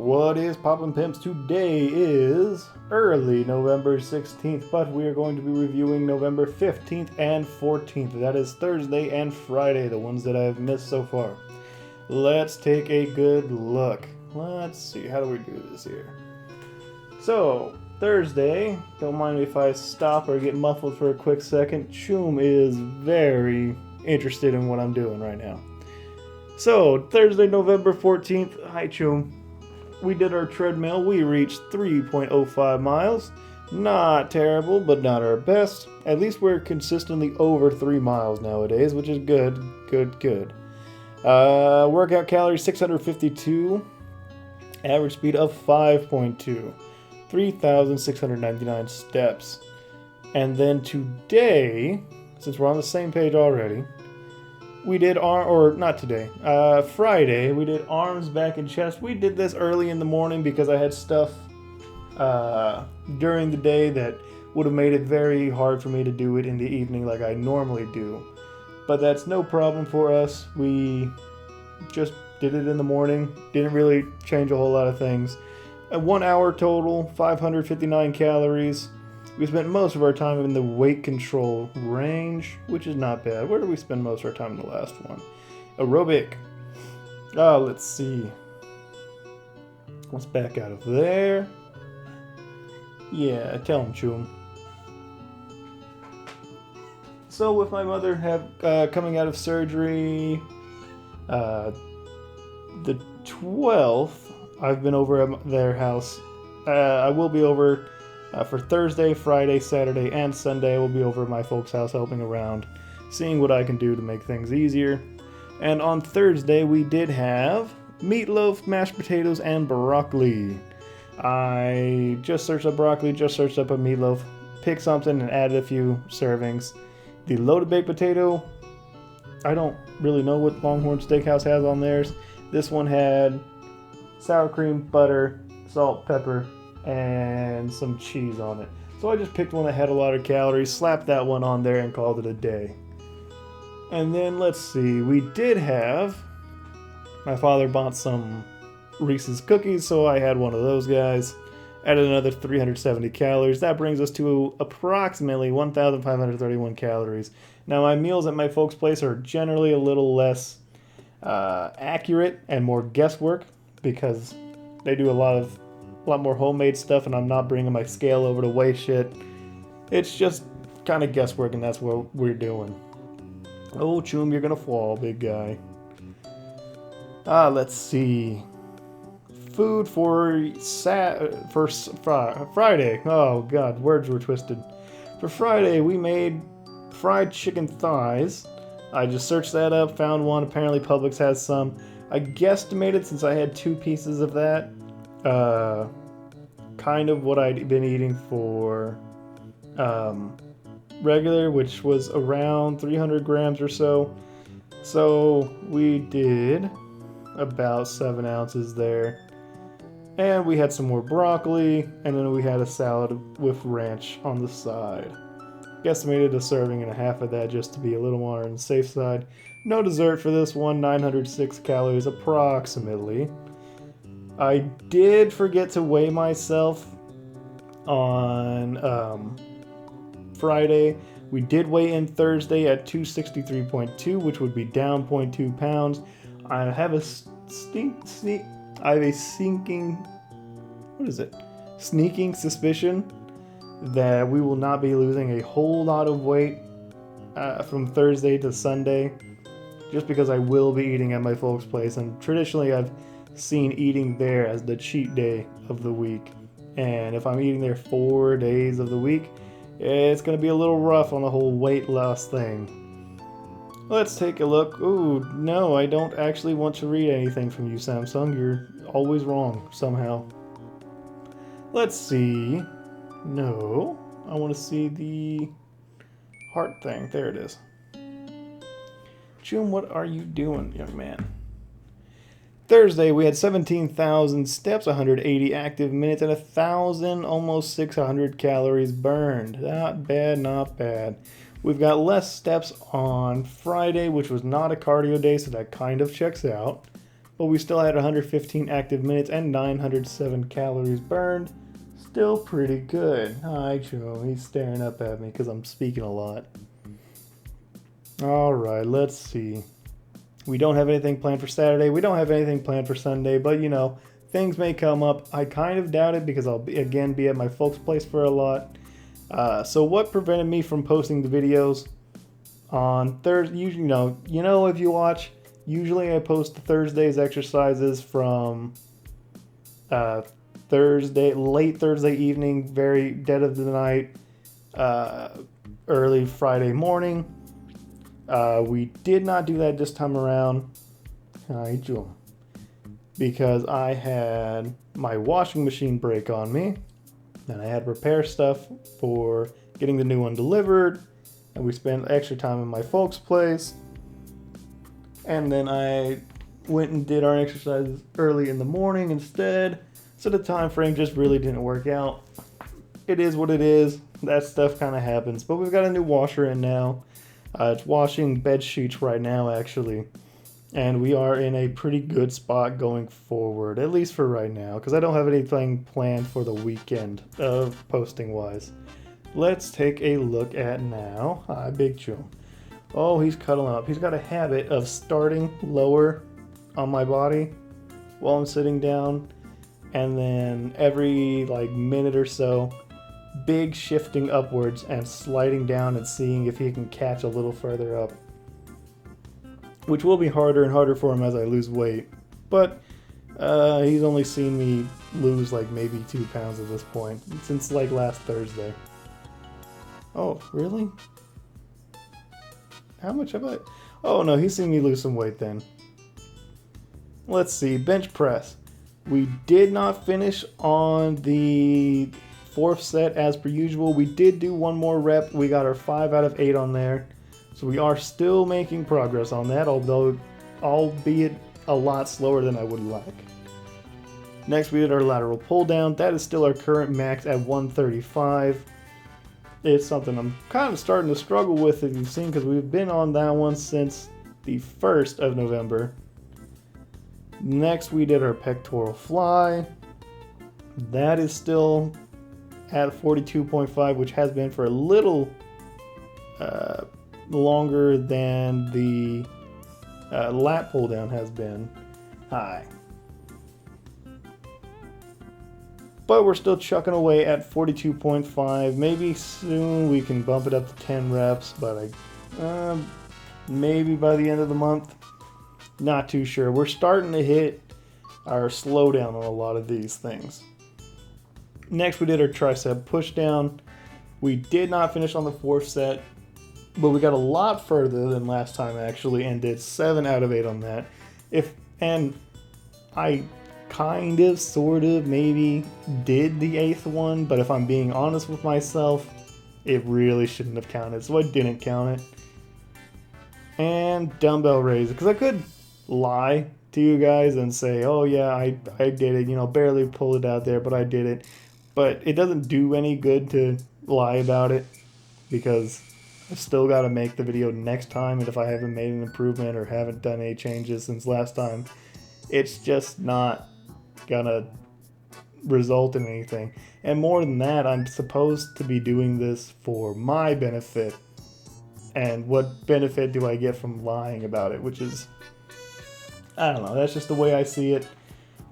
What is poppin' pimps? Today is early November 16th, but we are going to be reviewing November 15th and 14th. That is Thursday and Friday, the ones that I've missed so far. Let's take a good look. Let's see, how do we do this here? So, Thursday, don't mind me if I stop or get muffled for a quick second. Choom is very interested in what I'm doing right now. So, Thursday, November 14th. Hi, Choom. We did our treadmill. We reached 3.05 miles. Not terrible, but not our best. At least we're consistently over 3 miles nowadays, which is good. Good. Workout calories 652. Average speed of 5.2. 3,699 steps. And then today, since we're on the same page already, we did Friday, we did arms, back, and chest. We did this early in the morning because I had stuff during the day that would have made it very hard for me to do it in the evening like I normally do. But that's no problem for us. We just did it in the morning. Didn't really change a whole lot of things. 1 hour total, 559 calories. We spent most of our time in the weight control range, which is not bad. Where did we spend most of our time in the last one? Aerobic. Let's see. Let's back out of there. Yeah, tell him, Choom. So with my mother coming out of surgery, the 12th, I've been over at their house. I will be over for Thursday, Friday, Saturday, and Sunday. I will be over at my folks' house helping around, seeing what I can do to make things easier. And on Thursday, we did have meatloaf, mashed potatoes, and broccoli. I just searched up broccoli, just searched up a meatloaf, picked something, and added a few servings. The loaded baked potato, I don't really know what Longhorn Steakhouse has on theirs. This one had sour cream, butter, salt, pepper, and some cheese on it. So I just picked one that had a lot of calories, slapped that one on there, and called it a day. And then let's see, we did have, my father bought some Reese's cookies, so I had one of those guys. Added another 370 calories. That brings us to approximately 1,531 calories. Now my meals at my folks' place are generally a little less accurate and more guesswork because they do a lot more homemade stuff, and I'm not bringing my scale over to weigh shit. It's just kind of guesswork, and that's what we're doing. Oh, Choom, you're gonna fall, big guy. Let's see. Food for Friday. Oh God, words were twisted. For Friday, we made fried chicken thighs. I just searched that up, found one. Apparently, Publix has some. I guesstimated, since I had 2 pieces of that, kind of what I'd been eating for regular, which was around 300 grams or so. So we did about 7 ounces there. And we had some more broccoli, and then we had a salad with ranch on the side. Guesstimated a serving and a half of that just to be a little more on the safe side. No dessert for this one, 906 calories approximately. I did forget to weigh myself on Friday. We did weigh in Thursday at 263.2, which would be down 0.2 pounds. I have a sneaking suspicion that we will not be losing a whole lot of weight from Thursday to Sunday, just because I will be eating at my folks' place, and traditionally I've seen eating there as the cheat day of the week. And if I'm eating there 4 days of the week, it's going to be a little rough on the whole weight loss thing. Let's take a look. Ooh, no, I don't actually want to read anything from you, Samsung. You're always wrong, somehow. Let's see. No, I want to see the heart thing. There it is. Choom, what are you doing, young man? Thursday, we had 17,000 steps, 180 active minutes, and 1,000, almost 600 calories burned. Not bad, not bad. We've got less steps on Friday, which was not a cardio day, so that kind of checks out. but we still had 115 active minutes and 907 calories burned. Still pretty good. Hi, Joe. He's staring up at me because I'm speaking a lot. Alright, let's see. We don't have anything planned for Saturday. We don't have anything planned for Sunday, but you know, things may come up. I kind of doubt it because I'll be at my folks' place for a lot. So what prevented me from posting the videos on Thursday? You know, if you watch, usually I post the Thursday's exercises from late Thursday evening, very dead of the night, early Friday morning. We did not do that this time around. Hi, Joel. Because I had my washing machine break on me, and I had to repair stuff for getting the new one delivered, and we spent extra time in my folks' place. And then I went and did our exercises early in the morning instead, so the time frame just really didn't work out. It is what it is. That stuff kind of happens, but we've got a new washer in now. It's washing bed sheets right now, actually. And we are in a pretty good spot going forward, at least for right now, because I don't have anything planned for the weekend of posting-wise. Let's take a look at now. Hi, Big Joe. Oh, he's cuddling up. He's got a habit of starting lower on my body while I'm sitting down, and then every minute or so, big shifting upwards and sliding down and seeing if he can catch a little further up, which will be harder and harder for him as I lose weight. But he's only seen me lose maybe 2 pounds at this point since last Thursday. Oh, really? How much have I? Oh no, he's seen me lose some weight then. Let's see, bench press. We did not finish on the 4th set as per usual. We did do one more rep. We got our 5 out of 8 on there. So we are still making progress on that, although albeit a lot slower than I would like. Next we did our lateral pull down. That is still our current max at 135. It's something I'm kind of starting to struggle with, if you've seen, because we've been on that one since the 1st of November. Next we did our pectoral fly. That is still at 42.5, which has been for a little longer than the lat pull down has been. Hi. But we're still chucking away at 42.5. Maybe soon we can bump it up to 10 reps, but maybe by the end of the month. Not too sure. We're starting to hit our slowdown on a lot of these things. Next we did our tricep push down. We did not finish on the 4th set, but we got a lot further than last time actually, and did 7 out of 8 on that. And I kind of, sort of, maybe did the 8th one, but if I'm being honest with myself, it really shouldn't have counted, so I didn't count it. And dumbbell raise, because I could lie to you guys and say, oh yeah, I did it, barely pulled it out there, but I did it. But it doesn't do any good to lie about it, because I've still got to make the video next time, and if I haven't made an improvement or haven't done any changes since last time, it's just not gonna result in anything. And more than that, I'm supposed to be doing this for my benefit, and what benefit do I get from lying about it? Which is, I don't know, that's just the way I see it.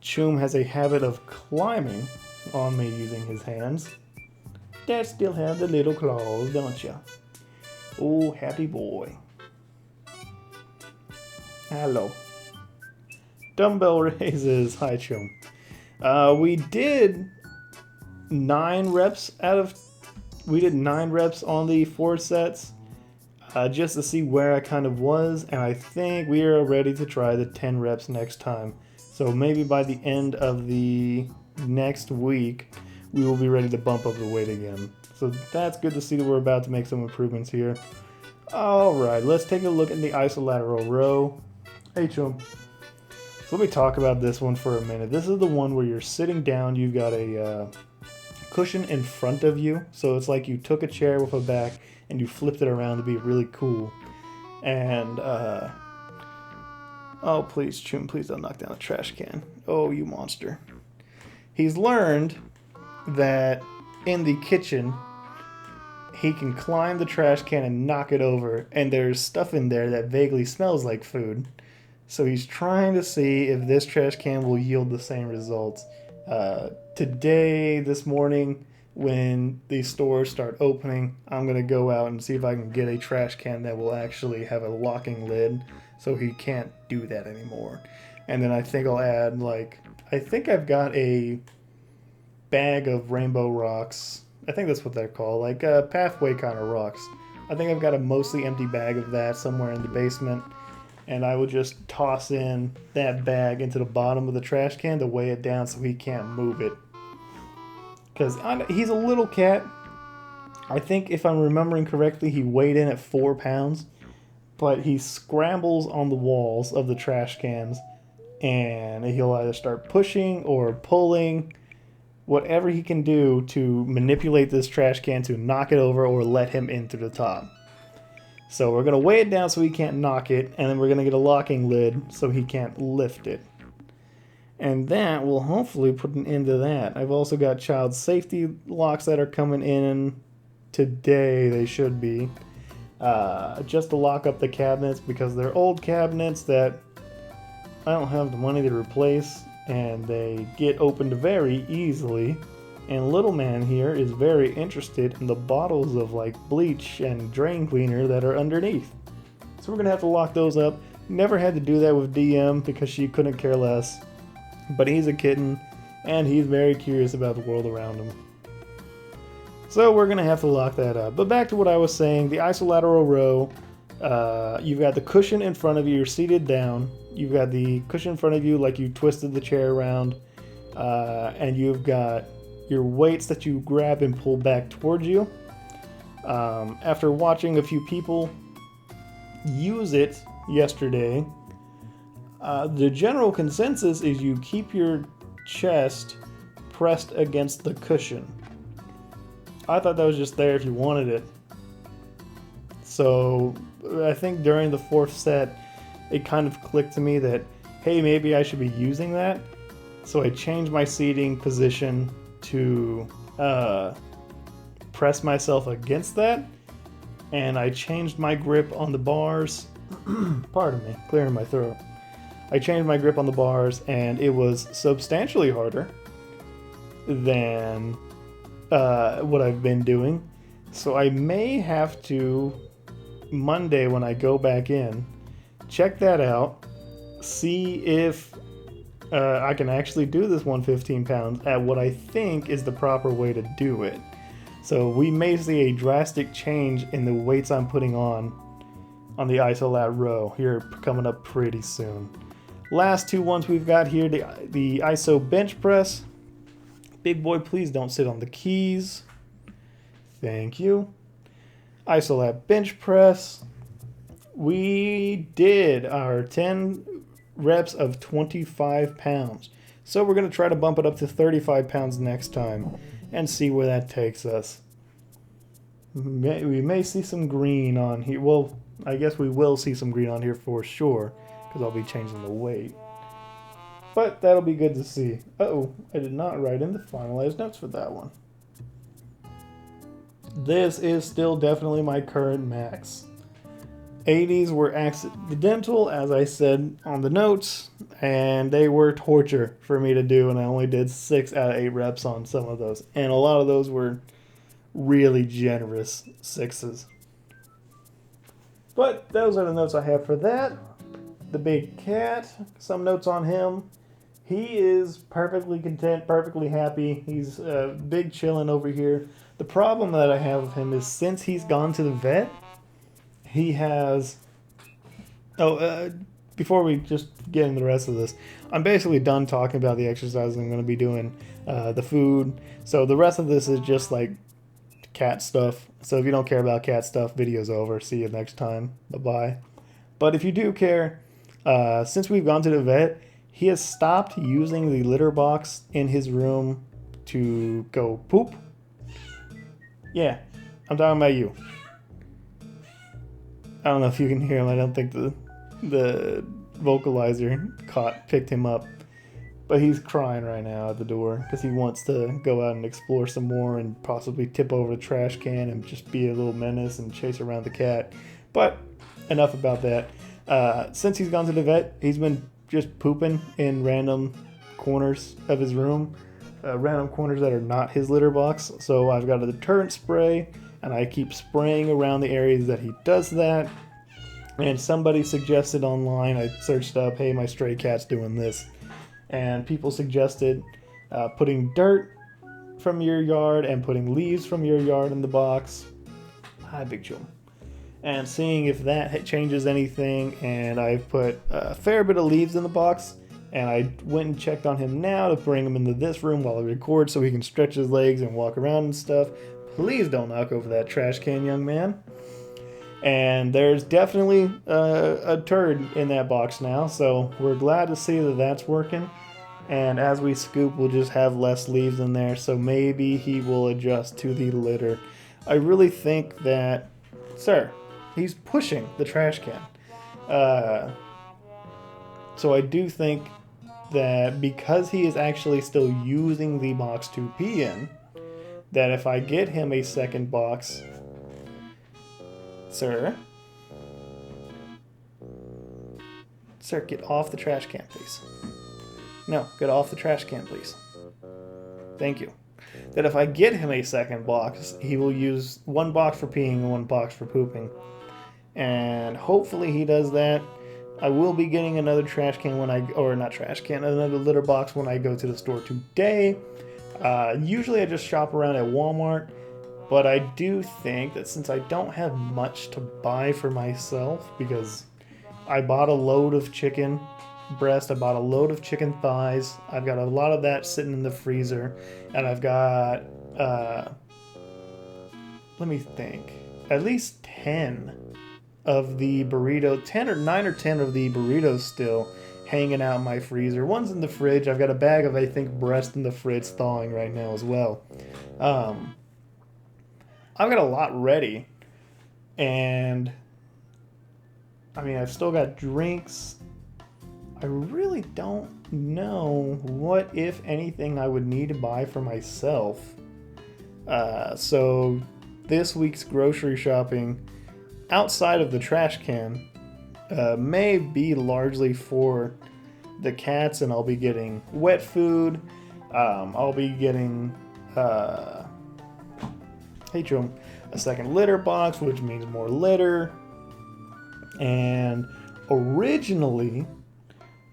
Choom has a habit of climbing on me using his hands. Dad still have the little claws, don't ya? Oh, happy boy. Hello. Dumbbell raises. Hi, Choom. We did 9 reps we did 9 reps on the 4 sets, just to see where I kind of was, and I think we are ready to try the 10 reps next time. So maybe by the end of the next week, we will be ready to bump up the weight again. So that's good to see that we're about to make some improvements here. Alright, let's take a look at the isolateral row. Hey, Choom. So let me talk about this one for a minute. This is the one where you're sitting down, you've got a cushion in front of you, so it's like you took a chair with a back and you flipped it around to be really cool. And Oh, please, Chum, please don't knock down the trash can. Oh, you monster. He's learned that in the kitchen, he can climb the trash can and knock it over, and there's stuff in there that vaguely smells like food. So he's trying to see if this trash can will yield the same results. Today, this morning, when these stores start opening, I'm going to go out and see if I can get a trash can that will actually have a locking lid so he can't do that anymore. And then I think I'll add, I think I've got a bag of rainbow rocks. I think that's what they're called, like pathway kind of rocks. I think I've got a mostly empty bag of that somewhere in the basement, and I would just toss in that bag into the bottom of the trash can to weigh it down so he can't move it. Because he's a little cat. I think if I'm remembering correctly, he weighed in at 4 pounds, but he scrambles on the walls of the trash cans, and he'll either start pushing or pulling, whatever he can do to manipulate this trash can to knock it over or let him in through the top. So we're going to weigh it down so he can't knock it, and then we're going to get a locking lid so he can't lift it. And that will hopefully put an end to that. I've also got child safety locks that are coming in today, they should be. Just to lock up the cabinets because they're old cabinets that I don't have the money to replace, and they get opened very easily. And little man here is very interested in the bottles of bleach and drain cleaner that are underneath. So we're gonna have to lock those up. Never had to do that with DM because she couldn't care less. But he's a kitten and he's very curious about the world around him. So we're gonna have to lock that up. But back to what I was saying, the isolateral row, you've got the cushion in front of you, you're seated down. You've got the cushion in front of you like you twisted the chair around, and you've got your weights that you grab and pull back towards you. After watching a few people use it yesterday, the general consensus is you keep your chest pressed against the cushion. I thought that was just there if you wanted it. So I think during the 4th set, it kind of clicked to me that, hey, maybe I should be using that. So I changed my seating position to press myself against that, and I changed my grip on the bars. Pardon me, clearing my throat. I changed my grip on the bars, and it was substantially harder than what I've been doing. So I may have to, Monday when I go back in, check that out, see if I can actually do this 115 pounds at what I think is the proper way to do it. So we may see a drastic change in the weights I'm putting on the isolat row here coming up pretty soon. Last 2 ones we've got here, the ISO bench press. Big boy, please don't sit on the keys. Thank you. Isolat bench press. We did our 10 reps of 25 pounds. So we're going to try to bump it up to 35 pounds next time and see where that takes us. We may see some green on here. Well, I guess we will see some green on here for sure because I'll be changing the weight. But that'll be good to see. Uh-oh, I did not write in the finalized notes for that one. This is still definitely my current max. 80s were accidental, as I said on the notes, and they were torture for me to do, and I only did 6 out of 8 reps on some of those. And a lot of those were really generous 6s. But those are the notes I have for that. The big cat, some notes on him. He is perfectly content, perfectly happy. He's big chilling over here. The problem that I have with him is since he's gone to the vet, he has... before we just get into the rest of this, I'm basically done talking about the exercises I'm going to be doing, the food. So the rest of this is just like cat stuff. So if you don't care about cat stuff, video's over. See you next time. Bye-bye. But if you do care, since we've gone to the vet, he has stopped using the litter box in his room to go poop. Yeah, I'm talking about you. I don't know if you can hear him. I don't think the vocalizer picked him up. But he's crying right now at the door because he wants to go out and explore some more and possibly tip over the trash can and just be a little menace and chase around the cat. But enough about that. Since he's gone to the vet, he's been just pooping in random corners of his room, random corners that are not his litter box. So I've got a deterrent spray, and I keep spraying around the areas that he does that. And somebody suggested online, I searched up, hey, my stray cat's doing this. And people suggested putting dirt from your yard and putting leaves from your yard in the box. Hi, Big Joe. And seeing if that changes anything. And I've put a fair bit of leaves in the box. And I went and checked on him now to bring him into this room while I record so he can stretch his legs and walk around and stuff. Please don't knock over that trash can, young man. And there's definitely a turd in that box now, so we're glad to see that that's working. And as we scoop, we'll just have less leaves in there, so maybe he will adjust to the litter. I really think that, sir, he's pushing the trash can. So I do think that because he is actually still using the box to pee in, that if I get him a second box... Sir, get off the trash can, please. No, get off the trash can, please. Thank you. That if I get him a second box, he will use one box for peeing and one box for pooping. And hopefully he does that. I will be getting another trash can another litter box when I go to the store today. Usually I just shop around at Walmart. But I do think that since I don't have much to buy for myself, because I bought a load of chicken breast, I bought a load of chicken thighs, I've got a lot of that sitting in the freezer, and I've got, let me think, at least 10 of the burrito, 9 or 10 of the burritos still hanging out in my freezer. One's in the fridge. I've got a bag of, I think, breast in the fridge thawing right now as well. I've got a lot ready, and I mean, I've still got drinks. I really don't know what, if anything, I would need to buy for myself. So this week's grocery shopping, outside of the trash can, may be largely for the cats, and I'll be getting wet food. I'll be getting... a second litter box, which means more litter. And originally,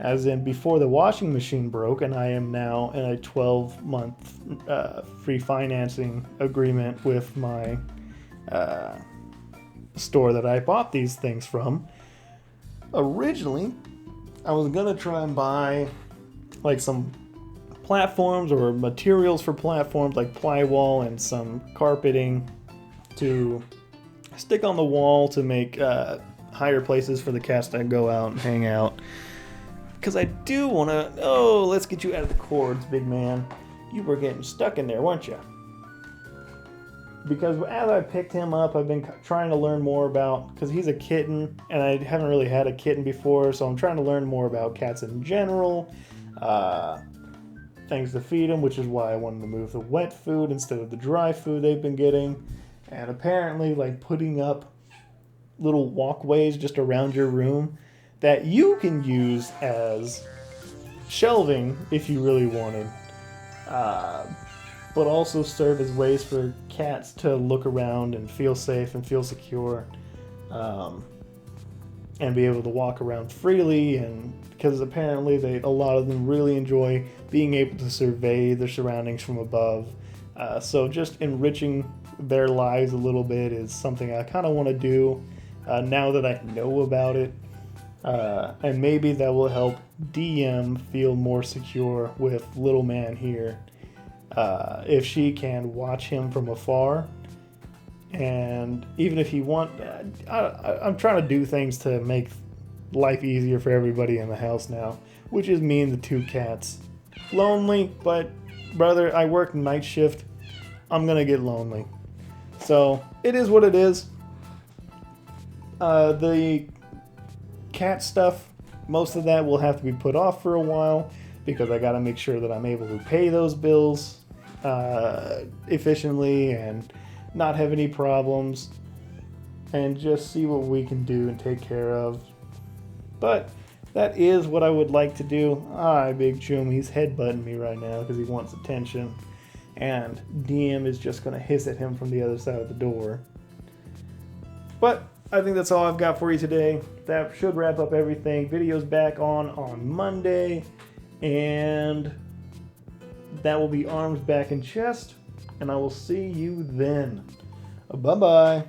as in before the washing machine broke, and I am now in a 12-month free financing agreement with my store that I bought these things from. Originally, I was gonna try and buy like some platforms or materials for platforms like plywall and some carpeting to stick on the wall to make higher places for the cats that go out and hang out. Because I do want to... Oh, let's get you out of the cords, big man. You were getting stuck in there, weren't you? Because as I picked him up, I've been trying to learn more about... Because he's a kitten, and I haven't really had a kitten before, so I'm trying to learn more about cats in general. Things to feed them, which is why I wanted to move the wet food instead of the dry food they've been getting. And apparently, like, putting up little walkways just around your room that you can use as shelving if you really wanted. But also serve as ways for cats to look around and feel safe and feel secure. And be able to walk around freely, and because apparently a lot of them really enjoy being able to survey their surroundings from above. So just enriching their lives a little bit is something I kind of want to do now that I know about it. And maybe that will help DM feel more secure with little man here. If she can watch him from afar. And even if you want... I'm trying to do things to make life easier for everybody in the house now. Which is me and the two cats. Lonely, but brother, I work night shift. I'm gonna get lonely. So, it is what it is. The cat stuff most of that will have to be put off for a while because I got to make sure that I'm able to pay those bills efficiently and not have any problems, and just see what we can do and take care of. But that is what I would like to do. Hi, Big Chum. He's headbutting me right now because he wants attention. And DM is just going to hiss at him from the other side of the door. But I think that's all I've got for you today. That should wrap up everything. Video's back on Monday. And that will be arms, back, and chest. And I will see you then. Bye-bye.